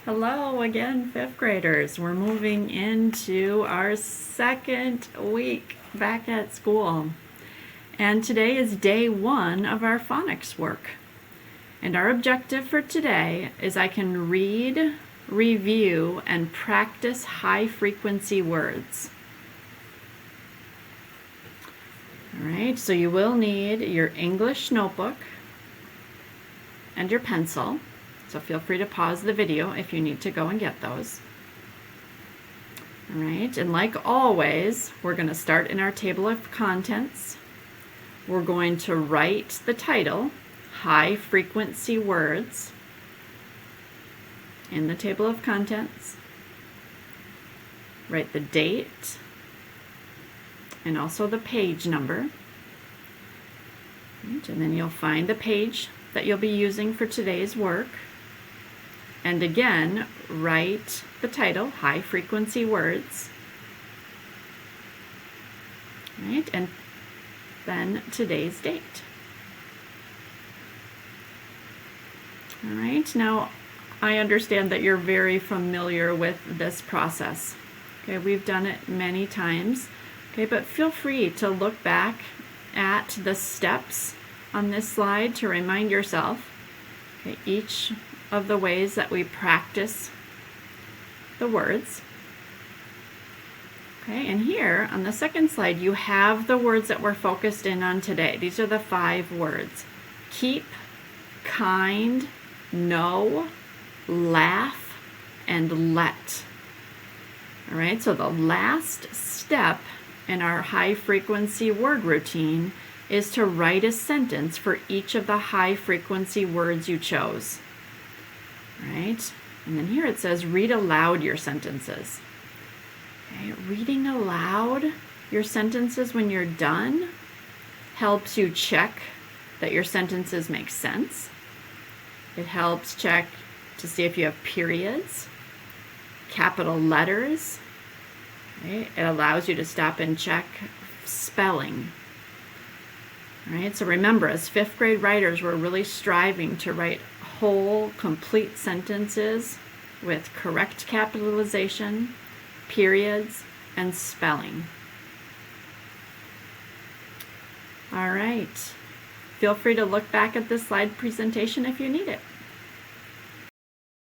Hello again, fifth graders. We're moving into our second week back at school. And today is day one of our phonics work. And our objective for today is I can read, review, and practice high frequency words. All right, so you will need your English notebook and your pencil. So feel free to pause the video if you need to go and get those. All right, and like always, we're going to start in our table of contents. We're going to write the title, High Frequency Words, in the table of contents. Write the date and also the page number. Right, and then you'll find the page that you'll be using for today's work. And again, write the title, High Frequency Words. Right, and then today's date. All right, now I understand that you're very familiar with this process. Okay, we've done it many times. Okay, but feel free to look back at the steps on this slide to remind yourself, okay, each of the ways that we practice the words. Okay, and here on the second slide, you have the words that we're focused in on today. These are the 5 words: keep, kind, know, laugh, and let. All right, so the last step in our high frequency word routine is to write a sentence for each of the high frequency words you chose. Right? And then here it says read aloud your sentences. Okay, reading aloud your sentences when you're done helps you check that your sentences make sense. It helps check to see if you have periods, capital letters. Okay? It allows you to stop and check spelling. All right, so remember, as 5th grade writers, we're really striving to write whole, complete sentences with correct capitalization, periods, and spelling. All right, feel free to look back at this slide presentation if you need it.